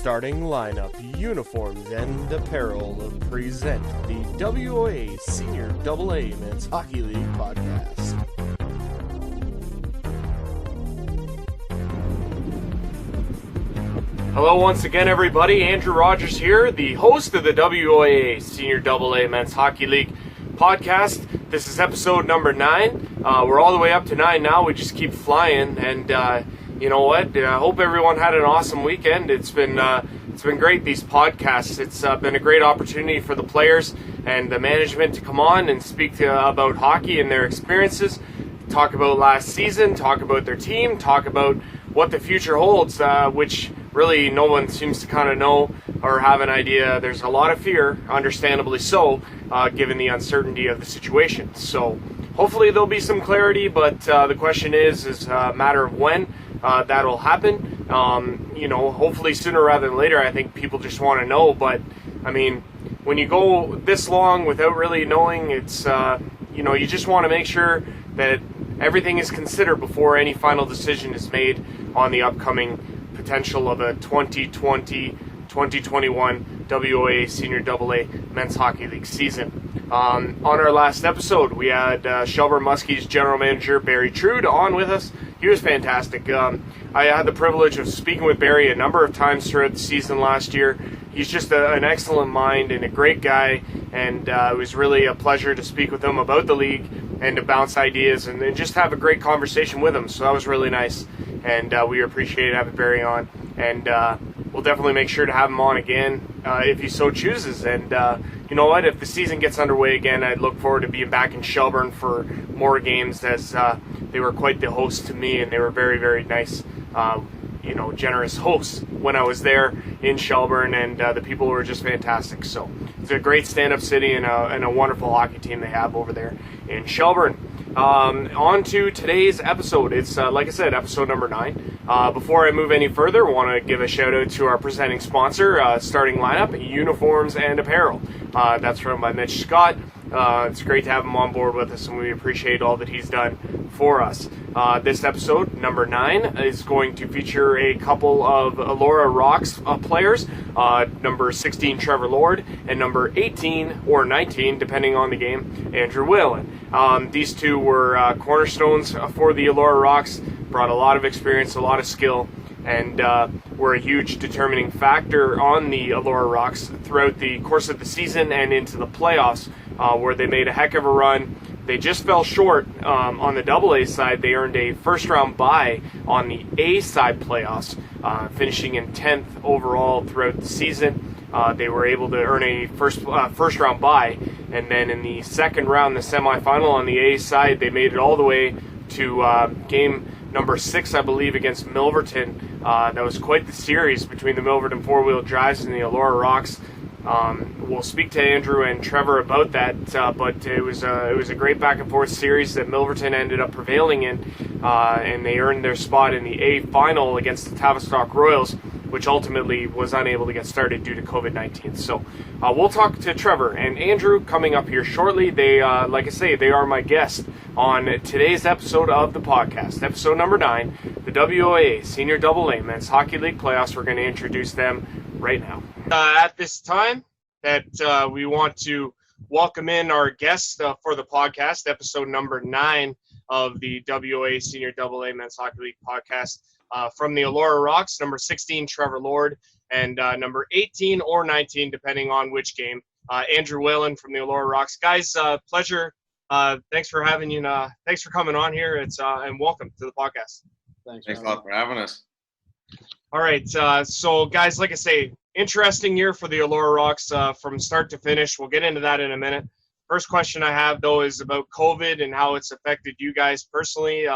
Starting lineup, uniforms, and apparel present the WOA Senior AA Men's Hockey League podcast. Hello once again, everybody. Andrew Rogers here, the host of the WOA Senior AA Men's Hockey League podcast. This is episode number 9. We're all the way up to 9 now. We just keep flying, and you know what? I hope everyone had an awesome weekend. It's been great, these podcasts. It's been a great opportunity for the players and the management to come on and speak about hockey and their experiences, talk about last season, talk about their team, talk about what the future holds, which really no one seems to kind of know or have an idea. There's a lot of fear, understandably so, given the uncertainty of the situation. So hopefully there'll be some clarity, but the question is a matter of when that'll happen. Hopefully sooner rather than later. I think people just want to know, but I mean, when you go this long without really knowing, it's you just want to make sure that everything is considered before any final decision is made on the upcoming potential of a 2020-2021 WOA Senior AA Men's Hockey League season. On our last episode, we had Shelburne Muskies General Manager Barry Trude on with us. He was fantastic. I had the privilege of speaking with Barry a number of times throughout the season last year. He's just an excellent mind and a great guy, and it was really a pleasure to speak with him about the league and to bounce ideas and just have a great conversation with him. So that was really nice, and we appreciate having Barry on, and we'll definitely make sure to have him on again if he so chooses. And you know what, if the season gets underway again, I'd look forward to being back in Shelburne for more games, as they were quite the host to me, and they were very, very nice, generous hosts when I was there in Shelburne, and the people were just fantastic. So it's a great stand-up city and a wonderful hockey team they have over there in Shelburne. On to today's episode. It's, like I said, episode number 9. Before I move any further, I want to give a shout-out to our presenting sponsor, Starting Lineup, Uniforms and Apparel. That's run by Mitch Scott. It's great to have him on board with us, and we appreciate all that he's done for us. This episode, number 9, is going to feature a couple of Elora Rocks players, number 16, Trevor Lord, and number 18, or 19, depending on the game, Andrew Whalen. These two were cornerstones for the Elora Rocks, brought a lot of experience, a lot of skill, and were a huge determining factor on the Elora Rocks throughout the course of the season and into the playoffs, where they made a heck of a run. They just fell short on the AA side. They earned a first-round bye on the A side playoffs, finishing in 10th overall throughout the season. They were able to earn a first-round bye, and then in the second round, the semifinal on the A side, they made it all the way to game number 6, I believe, against Milverton. That was quite the series between the Milverton four-wheel drives and the Elora Rocks. We'll speak to Andrew and Trevor about that, but it was a great back-and-forth series that Milverton ended up prevailing in, and they earned their spot in the A final against the Tavistock Royals, which ultimately was unable to get started due to COVID-19. So we'll talk to Trevor and Andrew coming up here shortly. They, like I say, they are my guest on today's episode of the podcast, episode number 9, the WOA Senior AA Men's Hockey League Playoffs. We're going to introduce them right now. At this time that we want to welcome in our guest for the podcast, episode number 9 of the WOA Senior AA Men's Hockey League podcast. From the Elora Rocks, number 16, Trevor Lord, and number 18 or 19, depending on which game, Andrew Whalen from the Elora Rocks. Guys, pleasure. Thanks for thanks for coming on here. And welcome to the podcast. Thanks a lot for having us. All right. So, guys, like I say, interesting year for the Elora Rocks from start to finish. We'll get into that in a minute. First question I have, though, is about COVID and how it's affected you guys personally.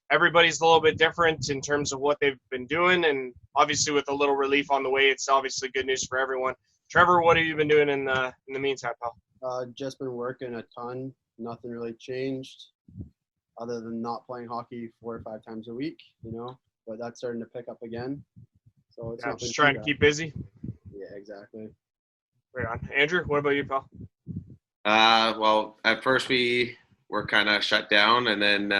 Everybody's a little bit different in terms of what they've been doing, and obviously with a little relief on the way, it's obviously good news for everyone. Trevor, what have you been doing in the meantime, pal? Just been working a ton. Nothing really changed other than not playing hockey 4 or 5 times a week, but that's starting to pick up again. So it's just trying to keep busy. Yeah, exactly. Right on. Andrew, what about you, pal? Well, at first we were kind of shut down, and then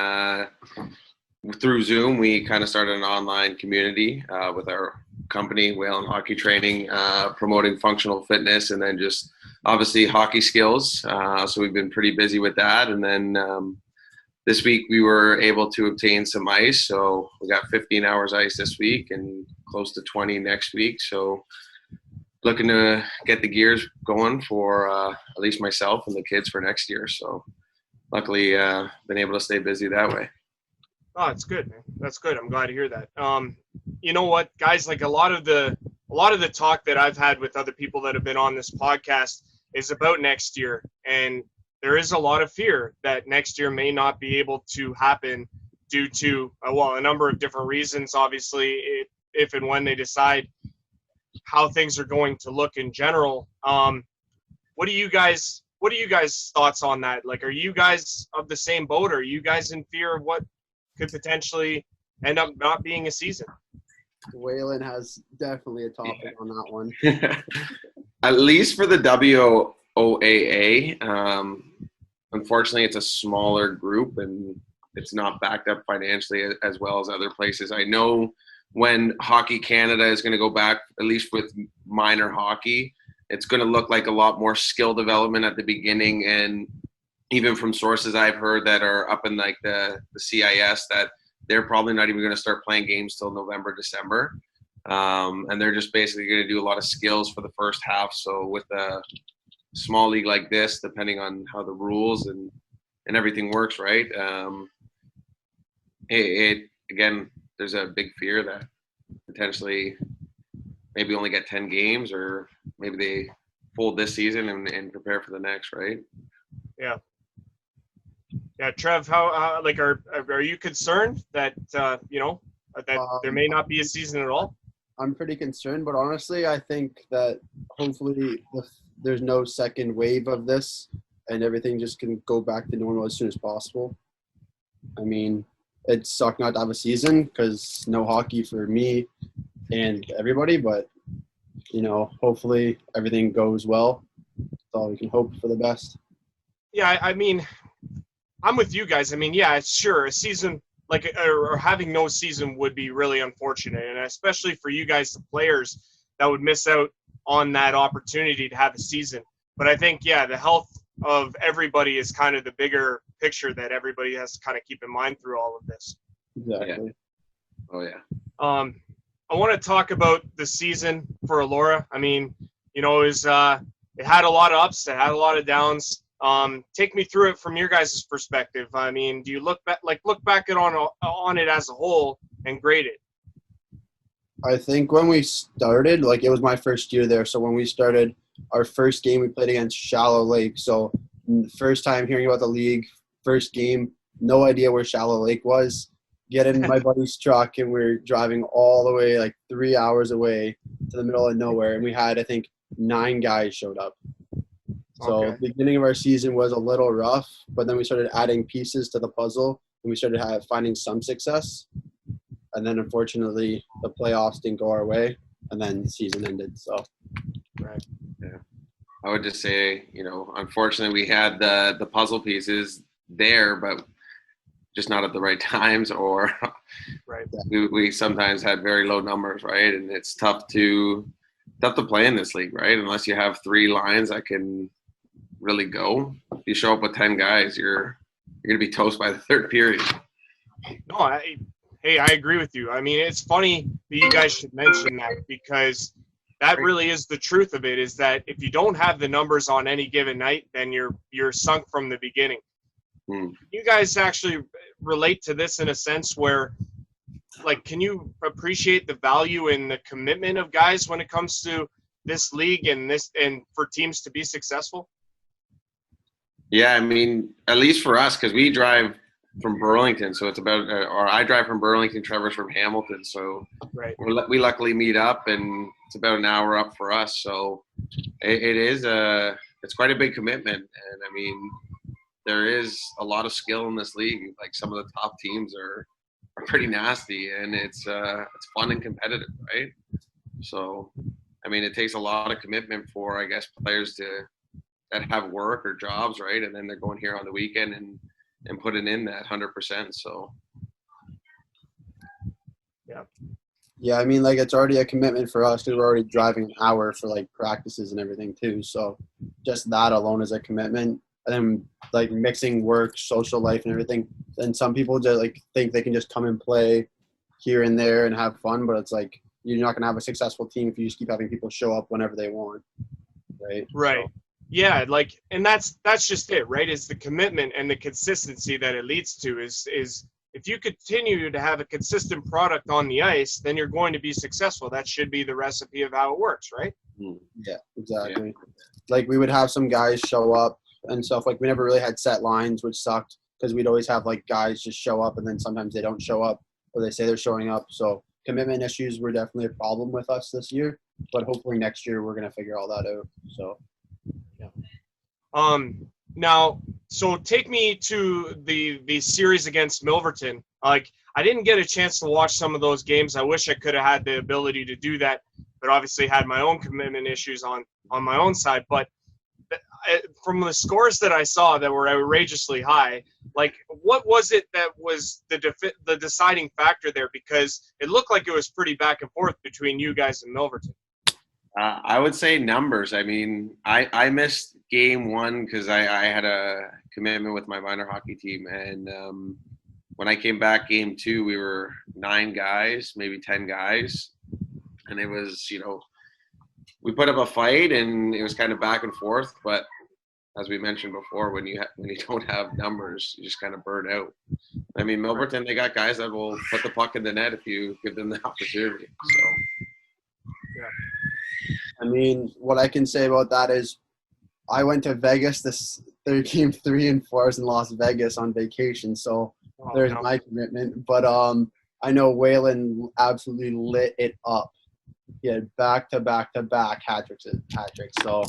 through Zoom, we kind of started an online community with our company, Whalen Hockey Training, promoting functional fitness and then just obviously hockey skills. So we've been pretty busy with that. And then this week we were able to obtain some ice. So we got 15 hours ice this week and close to 20 next week. So looking to get the gears going for at least myself and the kids for next year. So luckily been able to stay busy that way. Oh, that's good, man. That's good. I'm glad to hear that. You know what, guys? Like a lot of the talk that I've had with other people that have been on this podcast is about next year, and there is a lot of fear that next year may not be able to happen due to a number of different reasons. Obviously, if and when they decide how things are going to look in general. What do you guys' thoughts on that? Like, are you guys of the same boat? Or are you guys in fear of what could potentially end up not being a season? Whalen has definitely a topic on that one. At least for the WOAA, unfortunately, it's a smaller group and it's not backed up financially as well as other places. I know when Hockey Canada is going to go back, at least with minor hockey, it's going to look like a lot more skill development at the beginning. And even from sources I've heard that are up in like the CIS, that they're probably not even going to start playing games till November, December. And they're just basically going to do a lot of skills for the first half. So with a small league like this, depending on how the rules and everything works, right? Again, there's a big fear that potentially maybe only get 10 games or maybe they fold this season and prepare for the next, right? Yeah. Yeah, Trev, how like are you concerned that that there may not be a season at all? I'm pretty concerned, but honestly, I think that hopefully there's no second wave of this and everything just can go back to normal as soon as possible. I mean, it sucked not to have a season because no hockey for me and everybody, but, hopefully everything goes well. That's all we can hope for the best. Yeah, I mean, I'm with you guys. I mean, yeah, sure, a season or having no season would be really unfortunate, and especially for you guys, the players that would miss out on that opportunity to have a season. But I think, yeah, the health of everybody is kind of the bigger picture that everybody has to kind of keep in mind through all of this. Exactly. Yeah. Oh, yeah. I want to talk about the season for Elora. I mean, it had a lot of ups, it had a lot of downs. Take me through it from your guys' perspective. I mean, do you look back on it as a whole and grade it? I think when we started, it was my first year there. So when we started our first game, we played against Shallow Lake. So first time hearing about the league, first game, no idea where Shallow Lake was. Get in my buddy's truck and we're driving all the way 3 hours away to the middle of nowhere. And we had, I think, 9 guys showed up. So Okay. The beginning of our season was a little rough, but then we started adding pieces to the puzzle and we started finding some success. And then unfortunately the playoffs didn't go our way and then the season ended. So Right. Yeah. I would just say, unfortunately we had the puzzle pieces there, but just not at the right times, or Right. we sometimes had very low numbers, right? And it's tough to play in this league, right? Unless you have 3 lines that can really go. If you show up with 10 guys, you're gonna be toast by the third period. No, I agree with you. I mean, it's funny that you guys should mention that because that really is the truth of it, is that if you don't have the numbers on any given night, then you're sunk from the beginning. You guys actually relate to this in a sense where, can you appreciate the value and the commitment of guys when it comes to this league and for teams to be successful? Yeah, I mean, at least for us, because we drive from Burlington, so it's about, or I drive from Burlington, Trevor's from Hamilton, so right. we luckily meet up, and it's about an hour up for us. So it's quite a big commitment, and I mean, there is a lot of skill in this league. Some of the top teams are pretty nasty, and it's fun and competitive, right? So, I mean, it takes a lot of commitment for, I guess, players that have work or jobs, right? And then they're going here on the weekend and putting in that 100%. So, Yeah, I mean, like, it's already a commitment for us. We're already driving an hour for, like, practices and everything, too. So just that alone is a commitment. And then, like, mixing work, social life, and everything. And some people just, like, think they can just come and play here and there and have fun. But it's like you're not going to have a successful team if you just keep having people show up whenever they want, right? Right. So, Yeah, like, and that's just it, right? Is the commitment and the consistency that it leads to is if you continue to have a consistent product on the ice, then you're going to be successful. That should be the recipe of how it works, right? yeah, exactly. Like, we would have some guys show up and stuff. Like, we never really had set lines, which sucked because we'd always have, like, guys just show up and then sometimes they don't show up or they say they're showing up. So commitment issues were definitely a problem with us this year, but hopefully next year we're going to figure all that out. So now, so take me to the series against Milverton. Like, I didn't get a chance to watch some of those games. I wish I could have had the ability to do that, but obviously had my own commitment issues on my own side. But from the scores that I saw that were outrageously high, like, what was it that was the deciding factor there? Because it looked like it was pretty back and forth between you guys and Milverton. I would say numbers. I mean, I missed game one because I had a commitment with my minor hockey team. And when I came back game two, we were 9 guys, maybe 10 guys. And it was, we put up a fight and it was kind of back and forth. But as we mentioned before, when you don't have numbers, you just kind of burn out. I mean, Milverton, they got guys that will put the puck in the net if you give them the opportunity. So, yeah. I mean, what I can say about that is I went to Vegas game 3 and 4 in Las Vegas on vacation. So there's my commitment. But I know Whalen absolutely lit it up. He had back-to-back-to-back hat tricks. So, I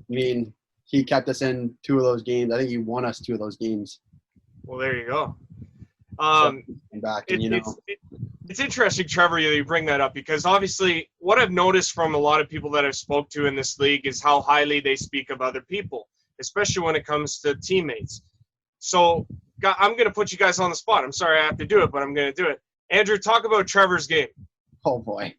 mean, he kept us in 2 of those games. I think he won us 2 of those games. Well, there you go. It's interesting, Trevor, you bring that up because obviously what I've noticed from a lot of people that I've spoke to in this league is how highly they speak of other people, especially when it comes to teammates. So I'm going to put you guys on the spot. I'm sorry I have to do it, but I'm going to do it. Andrew, talk about Trevor's game. Oh, boy.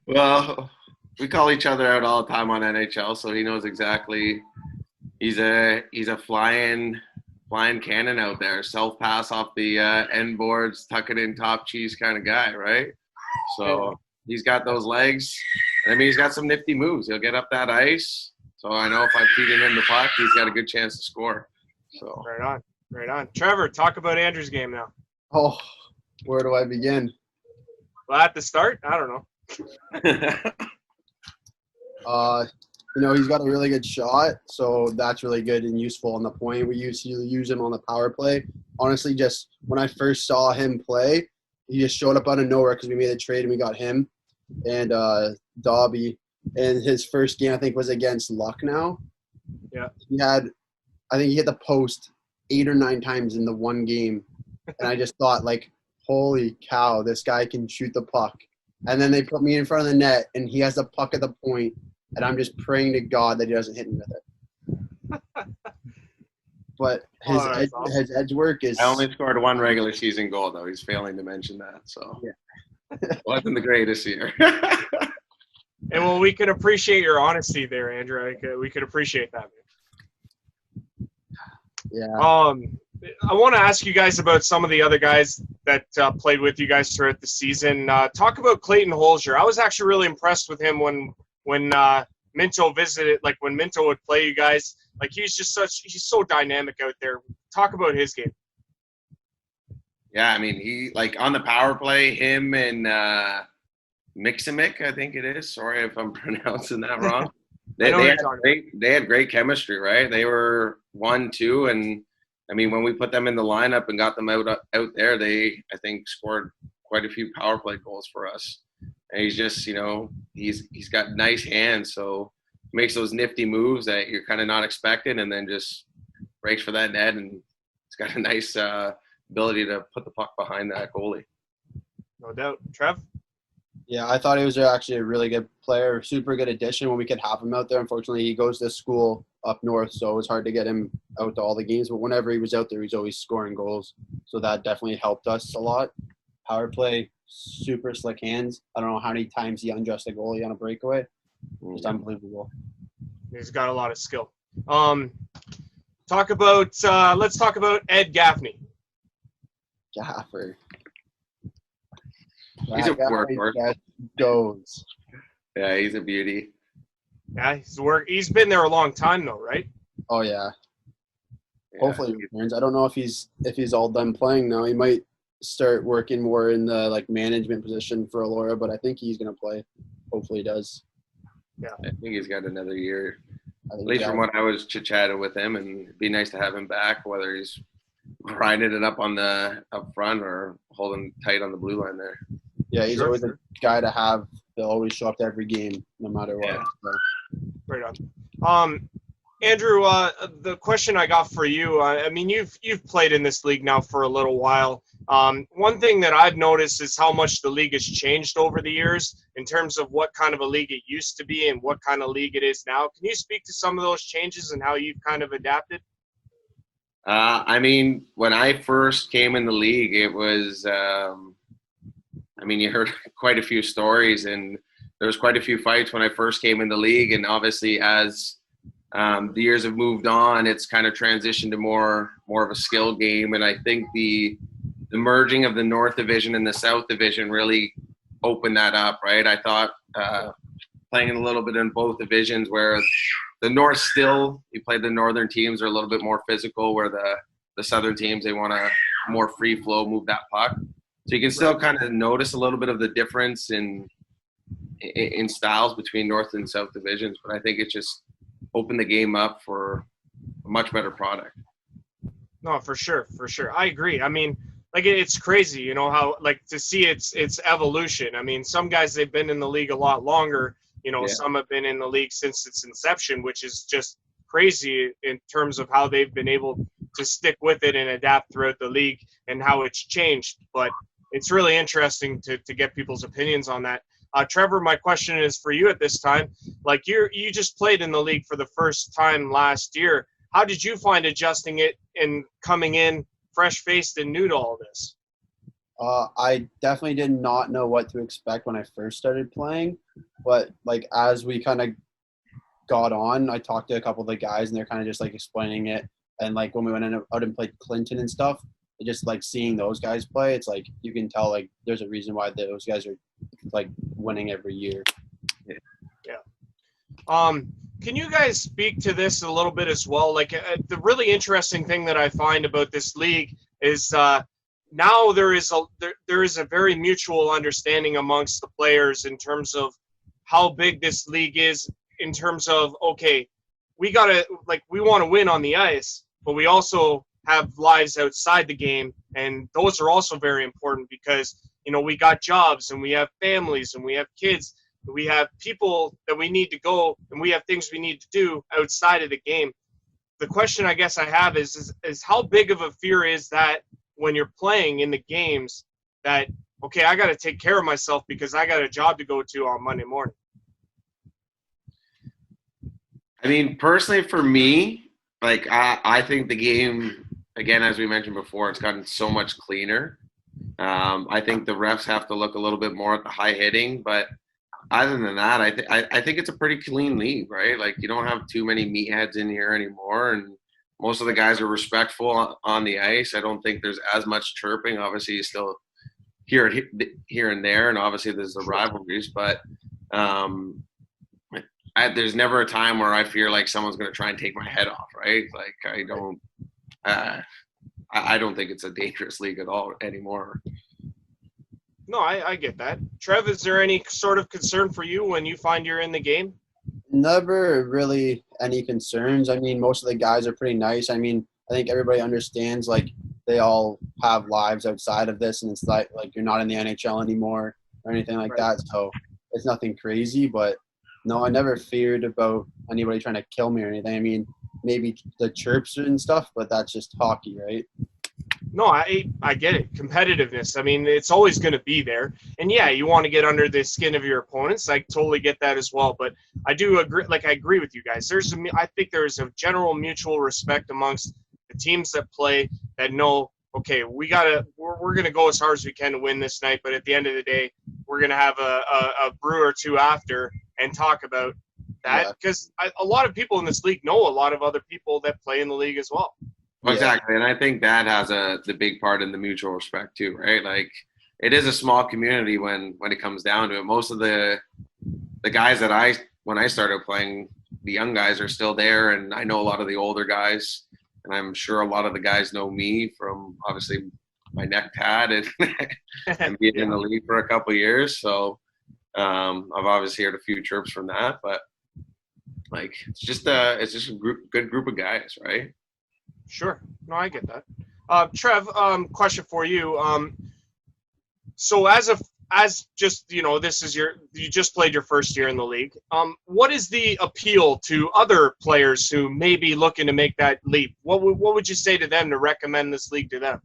Well, we call each other out all the time on NHL, so he knows exactly. He's a flying cannon out there, self pass off the end boards, tuck it in top cheese kind of guy, right? So he's got those legs. I mean, he's got some nifty moves. He'll get up that ice. So I know if I'm feeding him the puck, he's got a good chance to score. So right on. Trevor, talk about Andrew's game now. Oh, where do I begin? Well, at the start, I don't know. He's got a really good shot, so that's really good and useful on the point. We use him on the power play. Honestly, just when I first saw him play, he just showed up out of nowhere because we made a trade and we got him and Dobby. And his first game, I think, was against Lucknow. Yeah. I think he hit the post 8 or 9 times in the one game. And I just thought, like, holy cow, this guy can shoot the puck. And then they put me in front of the net, and he has the puck at the point, and I'm just praying to God that he doesn't hit me with it. But his edge work is – I only scored 1 regular season goal, though. He's failing to mention that. So yeah. Wasn't the greatest year. And well, we can appreciate your honesty there, Andrew. We could appreciate that, man. Yeah. I want to ask you guys about some of the other guys that played with you guys throughout the season. Talk about Clayton Holzer. I was actually really impressed with him when Minto visited, like when Minto would play you guys. Like he's so dynamic out there. Talk about his game. Yeah, I mean, he like on the power play, him and Mixamick, I think it is. Sorry if I'm pronouncing that wrong. They had great chemistry, right? They were 1-2, and I mean, when we put them in the lineup and got them out there, they, I think, scored quite a few power play goals for us. And he's just, he's got nice hands, so he makes those nifty moves that you're kind of not expecting, and then just breaks for that net, and he's got a nice ability to put the puck behind that goalie. No doubt. Trev? Yeah, I thought he was actually a really good player, super good addition when we could have him out there. Unfortunately, he goes to school up north, so it was hard to get him out to all the games. But whenever he was out there, he's always scoring goals. So that definitely helped us a lot. Power play, super slick hands. I don't know how many times he undressed a goalie on a breakaway. Just unbelievable. He's got a lot of skill. Let's talk about Ed Gaffney. Gaffer. He's a workhorse. Goes. Yeah, he's a beauty. Yeah, he's been there a long time though, right? Oh yeah. Hopefully he returns. I don't know if he's all done playing now. He might start working more in the like management position for Allura, but I think he's gonna play. Hopefully he does. Yeah. I think he's got another year. At least from what I was chit-chatting with him, and it'd be nice to have him back, whether he's grinding it up front or holding tight on the blue line there. Yeah, he's always a guy to have. He'll always show up to every game, no matter what. Yeah. So. Right on. Andrew, the question I got for you, I mean, you've played in this league now for a little while. One thing that I've noticed is how much the league has changed over the years in terms of what kind of a league it used to be and what kind of league it is now. Can you speak to some of those changes and how you've kind of adapted? I mean, when I first came in the league, it was, you heard quite a few stories, and there was quite a few fights when I first came in the league. And obviously, as the years have moved on, it's kind of transitioned to more of a skill game. And I think the merging of the North Division and the South Division really opened that up, right? I thought playing a little bit in both divisions, where the North still, you play the Northern teams are a little bit more physical, where the Southern teams, they want to more free flow, move that puck. So you can still kind of notice a little bit of the difference in styles between North and South divisions, but I think it just opened the game up for a much better product. No, for sure. I agree. I mean, like, it's crazy, you know, how, like, to see its evolution. I mean, some guys, they've been in the league a lot longer. You know, Some have been in the league since its inception, which is just crazy in terms of how they've been able to stick with it and adapt throughout the league and how it's changed. But it's really interesting to get people's opinions on that. Trevor, my question is for you at this time. Like, you just played in the league for the first time last year. How did you find adjusting it and coming in fresh-faced and new to all this? I definitely did not know what to expect when I first started playing, but like as we kind of got on, I talked to a couple of the guys and they're kind of just like explaining it. And like when we went out and played Clinton and stuff, just like seeing those guys play, it's like you can tell like there's a reason why those guys are like winning every year. Yeah. Can you guys speak to this a little bit as well? Like the really interesting thing that I find about this league is now there is a very mutual understanding amongst the players in terms of how big this league is, in terms of, okay, we want to win on the ice, but we also have lives outside the game, and those are also very important because, you know, we got jobs and we have families and we have kids, we have people that we need to go, and we have things we need to do outside of the game. The question I guess I have is how big of a fear is that when you're playing in the games that, okay, I got to take care of myself because I got a job to go to on Monday morning? I mean, personally for me, like I think the game, again, as we mentioned before, it's gotten so much cleaner. I think the refs have to look a little bit more at the high hitting, but other than that, I think it's a pretty clean league, right? Like, you don't have too many meatheads in here anymore, and most of the guys are respectful on the ice. I don't think there's as much chirping. Obviously, you still hear it here and there, and obviously there's the rivalries, but there's never a time where I feel like someone's going to try and take my head off, right? Like, I don't think it's a dangerous league at all anymore. No, I get that. Trev, is there any sort of concern for you when you find you're in the game? Never really any concerns. I mean, most of the guys are pretty nice. I mean, I think everybody understands, like, they all have lives outside of this, and it's like you're not in the NHL anymore or anything like that. So it's nothing crazy, but no, I never feared about anybody trying to kill me or anything. I mean, maybe the chirps and stuff, but that's just hockey, right? No, I get it. Competitiveness. I mean, it's always going to be there. And yeah, you want to get under the skin of your opponents. I totally get that as well. But I do agree. Like, I agree with you guys. I think there's a general mutual respect amongst the teams that play that know, okay, we're going to go as hard as we can to win this night. But at the end of the day, we're going to have a brew or two after and talk about that, because a lot of people in this league know a lot of other people that play in the league as well. Well, exactly, and I think that has the big part in the mutual respect too, right? Like, it is a small community when it comes down to it. Most of the guys that when I started playing, the young guys are still there, and I know a lot of the older guys, and I'm sure a lot of the guys know me from obviously my neck pad and being in the league for a couple of years. So I've obviously heard a few chirps from that, but like it's just a good group of guys, right? Sure. No, I get that. Trev, question for you. So as just, this is you just played your first year in the league. What is the appeal to other players who may be looking to make that leap? What would you say to them to recommend this league to them?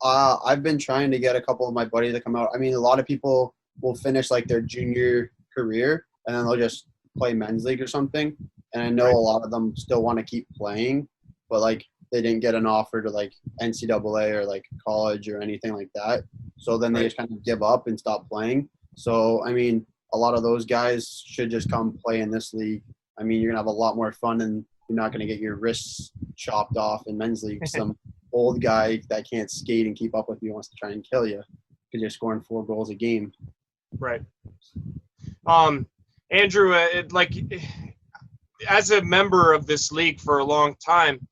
I've been trying to get a couple of my buddies to come out. I mean, a lot of people will finish like their junior career and then they'll just play men's league or something. And I know a lot of them still want to keep playing, but like they didn't get an offer to like NCAA or like college or anything like that. So then they just kind of give up and stop playing. So, I mean, a lot of those guys should just come play in this league. I mean, you're going to have a lot more fun and you're not going to get your wrists chopped off in men's league. Some old guy that can't skate and keep up with you wants to try and kill you because you're scoring 4 goals a game. Right. Andrew, as a member of this league for a long time,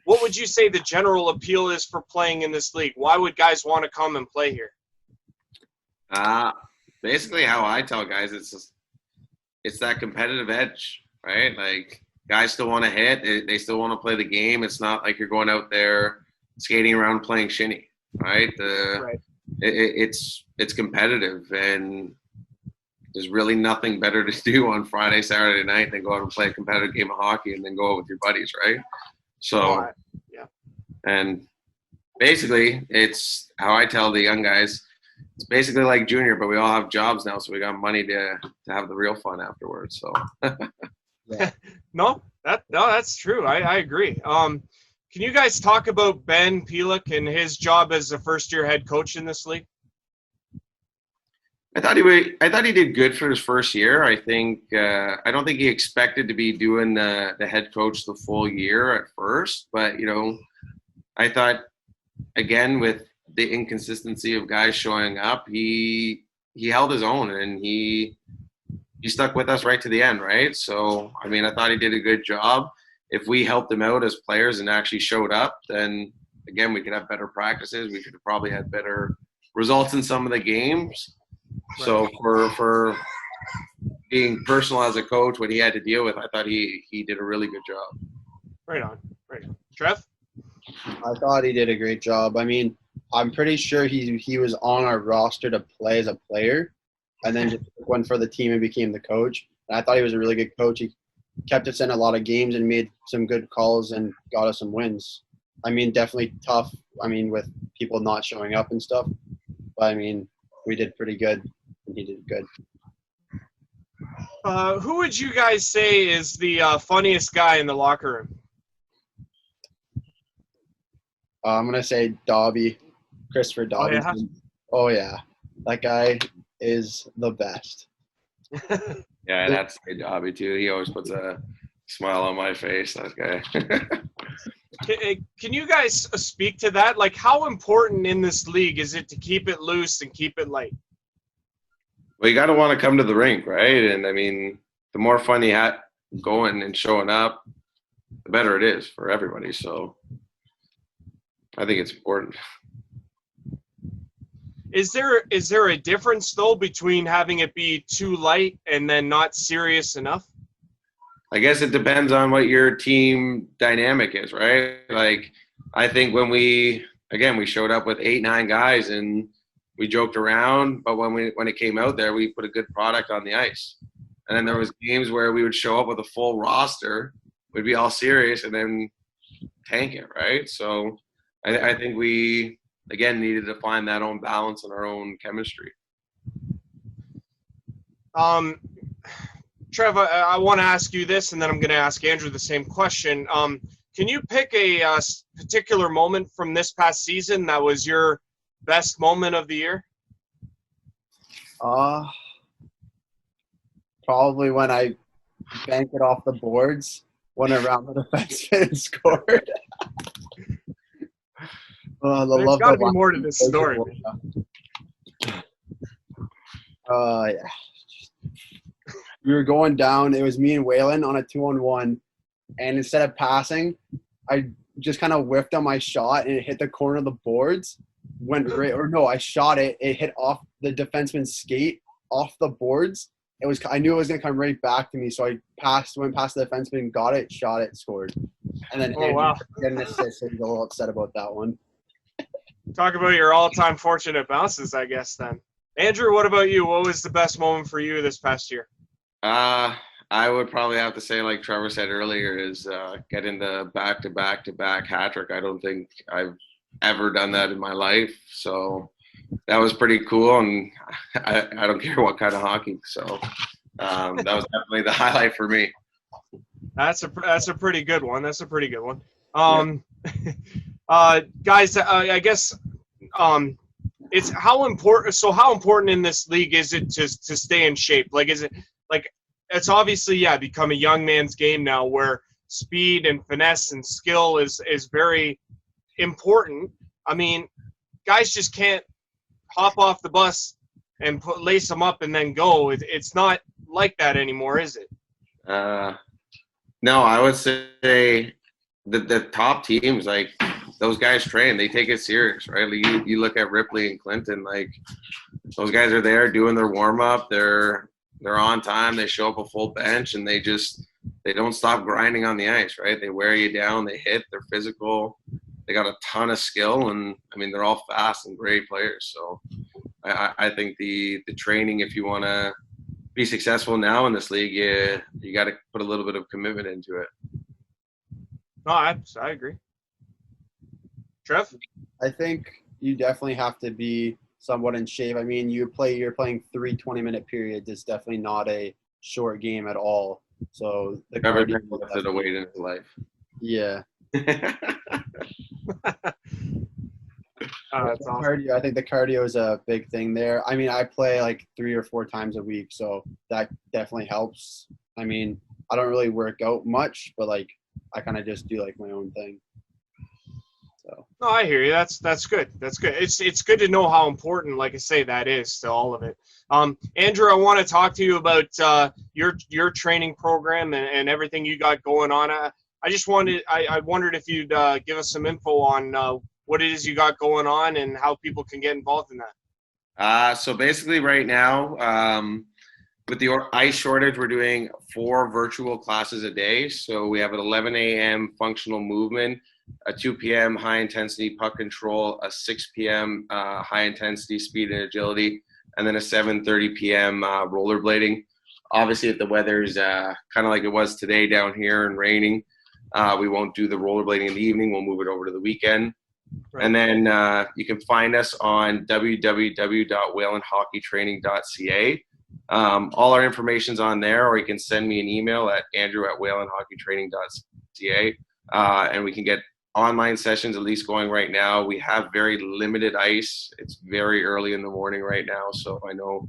what would you say the general appeal is for playing in this league? Why would guys want to come and play here? Basically how I tell guys, it's that competitive edge, right? Like, guys still want to hit. They still want to play the game. It's not like you're going out there skating around playing shinny, right? It's competitive, and there's really nothing better to do on Friday, Saturday night than go out and play a competitive game of hockey and then go out with your buddies, right? So, and basically, it's how I tell the young guys, it's basically like junior, but we all have jobs now, so we got money to have the real fun afterwards. So, No, that's true. I agree. Can you guys talk about Ben Pelech and his job as a first-year head coach in this league? I thought he did good for his first year. I don't think he expected to be doing the head coach the full year at first, but I thought, again, with the inconsistency of guys showing up, he held his own and he stuck with us right to the end, right? So, I mean, I thought he did a good job. If we helped him out as players and actually showed up, then again, we could have better practices. We could have probably had better results in some of the games. Right. So for being personal as a coach, what he had to deal with, I thought he did a really good job. Right on. Trev? I thought he did a great job. I mean, I'm pretty sure he was on our roster to play as a player and then just went for the team and became the coach. And I thought he was a really good coach. He kept us in a lot of games and made some good calls and got us some wins. I mean, definitely tough, with people not showing up and stuff. But, I mean, we did pretty good, and he did good. Who would you guys say is the funniest guy in the locker room? I'm going to say Dobby, Christopher Dobby. Oh, yeah. That guy is the best. Yeah, that's a Dobby, too. He always puts a smile on my face, that guy. Can you guys speak to that? Like, how important in this league is it to keep it loose and keep it light? Well, you got to want to come to the rink, right? And, I mean, the more fun you have going and showing up, the better it is for everybody. So I think it's important. Is there a difference, though, between having it be too light and then not serious enough? I guess it depends on what your team dynamic is, right? Like, I think when we showed up with 8-9 guys and we joked around, but when it came out there, we put a good product on the ice. And then there was games where we would show up with a full roster, we'd be all serious and then tank it, right? So I think we, again, needed to find that own balance and our own chemistry. Trevor, I want to ask you this, and then I'm going to ask Andrew the same question. Can you pick a particular moment from this past season that was your best moment of the year? Probably when I banked it off the boards, went around the defenseman and scored. There's got to be more to this story. Yeah. We were going down. It was me and Whalen on a 2-on-1, and instead of passing, I just kind of whiffed on my shot, and it hit the corner of the boards. I shot it. It hit off the defenseman's skate off the boards. I knew it was gonna come right back to me, so I went past the defenseman, got it, shot it, scored. And then wow. Get an assist, so he's a little upset about that one. Talk about your all-time fortunate bounces, I guess, then. Andrew, what about you? What was the best moment for you this past year? I would probably have to say, like Trevor said earlier, is getting the back-to-back hat trick. I don't think I've ever done that in my life, so that was pretty cool, and I don't care what kind of hockey, so that was definitely the highlight for me. That's a pretty good one. Guys, I guess it's how important. So how important in this league is it to stay in shape? Like, is it like it's obviously become a young man's game now, where speed and finesse and skill is very important. I mean, guys just can't hop off the bus and lace them up and then go. It's not like that anymore, is it? No, I would say the top teams, like those guys train, they take it serious, right? Like you look at Ripley and Clinton, like those guys are there doing their warm up. They're on time. They show up a full bench, and they don't stop grinding on the ice, right? They wear you down. They hit. They're physical. They got a ton of skill, and I mean they're all fast and great players. So I think the training, if you want to be successful now in this league, you got to put a little bit of commitment into it. No, I agree. Trev? I think you definitely have to be somewhat in shape. I mean, you're playing 3 20-minute periods. It's definitely not a short game at all. So the cardio lifted a weight in his life. Yeah. That's awesome. Cardio, I think the cardio is a big thing there. I mean, I play like 3 or 4 times a week, so that definitely helps. I mean, I don't really work out much, but like I kind of just do like my own thing. So. No, I hear you. That's good. That's good. It's good to know how important, like I say, that is to all of it. Andrew, I want to talk to you about your training program and everything you got going on. I wondered if you'd give us some info on what it is you got going on and how people can get involved in that. So basically right now, with the ice shortage, we're doing 4 virtual classes a day. So we have an 11 a.m. functional movement, a 2 p.m. high-intensity puck control, a 6 p.m. High-intensity speed and agility, and then a 7:30 p.m. Rollerblading. Obviously, if the weather's kind of like it was today down here and raining, we won't do the rollerblading in the evening. We'll move it over to the weekend. Right. And then you can find us on www.whalenhockeytraining.ca. All our information's on there, or you can send me an email at andrew@whalenhockeytraining.ca, and we can get online sessions at least going right now. We have very limited ice. It's very early in the morning right now, so I know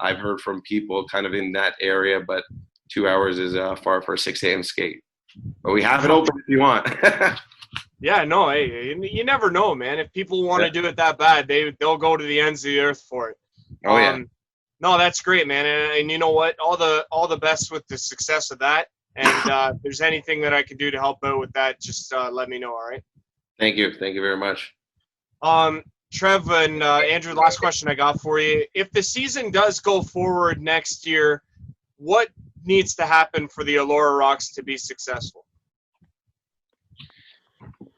I've heard from people kind of in that area, but 2 hours is far for a 6 a.m. skate. But we have it open if you want. Yeah, no, hey, you never know, man. If people want to do it that bad, they'll go to the ends of the earth for it. Oh, yeah. No, that's great, man. And you know what? All the best with the success of that. And if there's anything that I can do to help out with that, just let me know, all right? Thank you. Thank you very much. Trev and Andrew, last question I got for you. If the season does go forward next year, what needs to happen for the Elora Rocks to be successful?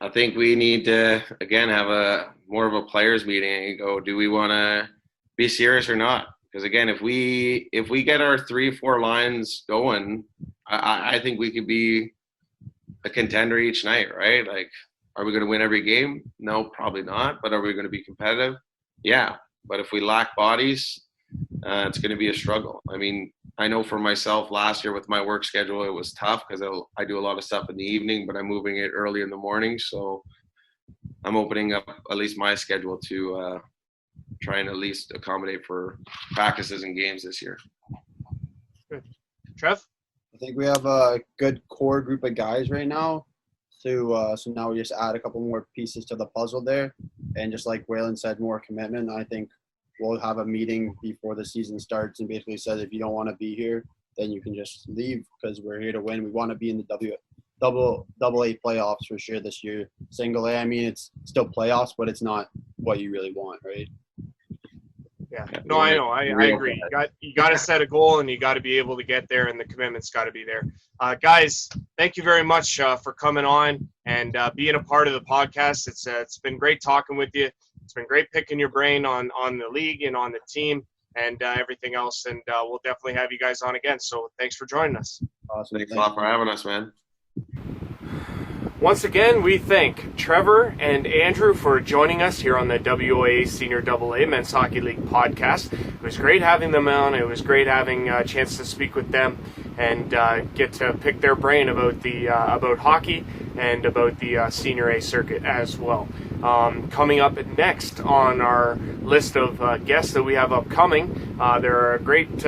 I think we need to, again, have more of a players meeting and go, do we want to be serious or not? Because again, if we get our 3-4 lines going, I think we could be a contender each night, right? Like Are we going to win every game? No, probably not. But are we going to be competitive? Yeah. But if we lack bodies, it's going to be a struggle. I mean, I know for myself last year with my work schedule, it was tough because I do a lot of stuff in the evening, but I'm moving it early in the morning. So I'm opening up at least my schedule to try and at least accommodate for practices and games this year. Good. Trev? I think we have a good core group of guys right now. So now we just add a couple more pieces to the puzzle there. And just like Whalen said, more commitment. I think we'll have a meeting before the season starts and basically says if you don't want to be here, then you can just leave because we're here to win. We want to be in the double A playoffs for sure this year. Single A, I mean, it's still playoffs, but it's not what you really want, right? Yeah. No, I know. I agree. You got to set a goal, and you got to be able to get there, and the commitment's got to be there. Guys, thank you very much for coming on and being a part of the podcast. It's been great talking with you. It's been great picking your brain on the league and on the team and everything else. And we'll definitely have you guys on again. So thanks for joining us. Awesome. Thanks a lot for having us, man. Once again, we thank Trevor and Andrew for joining us here on the WOA Senior AA Men's Hockey League podcast. It was great having them on. It was great having a chance to speak with them and get to pick their brain about hockey and about the Senior A circuit as well. Coming up next on our list of guests that we have upcoming, there are a great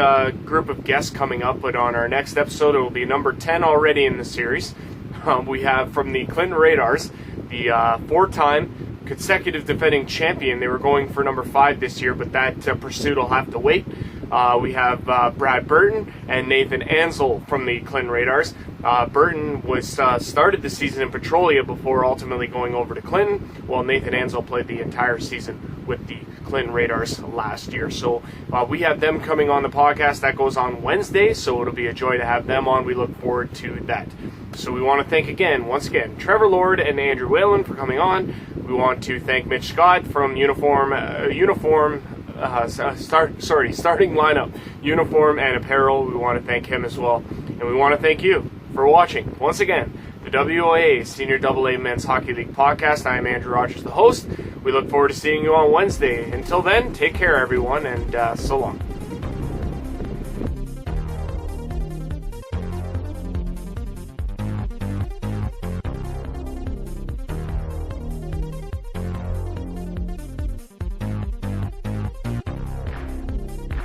group of guests coming up, but on our next episode, it will be number 10 already in the series. We have from the Clinton Radars, the 4-time consecutive defending champion. They were going for number 5 this year, but that pursuit will have to wait. We have Brad Burton and Nathan Ansel from the Clinton Radars. Burton was started the season in Petrolia before ultimately going over to Clinton, while Nathan Ansel played the entire season with the Clinton Radars last year. So we have them coming on the podcast. That goes on Wednesday, so it'll be a joy to have them on. We look forward to that. So we want to thank once again, Trevor Lord and Andrew Whalen for coming on. We want to thank Mitch Scott from starting lineup, uniform and apparel. We want to thank him as well. And we want to thank you for watching. Once again, the WOA Senior AA Men's Hockey League podcast. I am Andrew Rogers, the host. We look forward to seeing you on Wednesday. Until then, take care, everyone, and so long.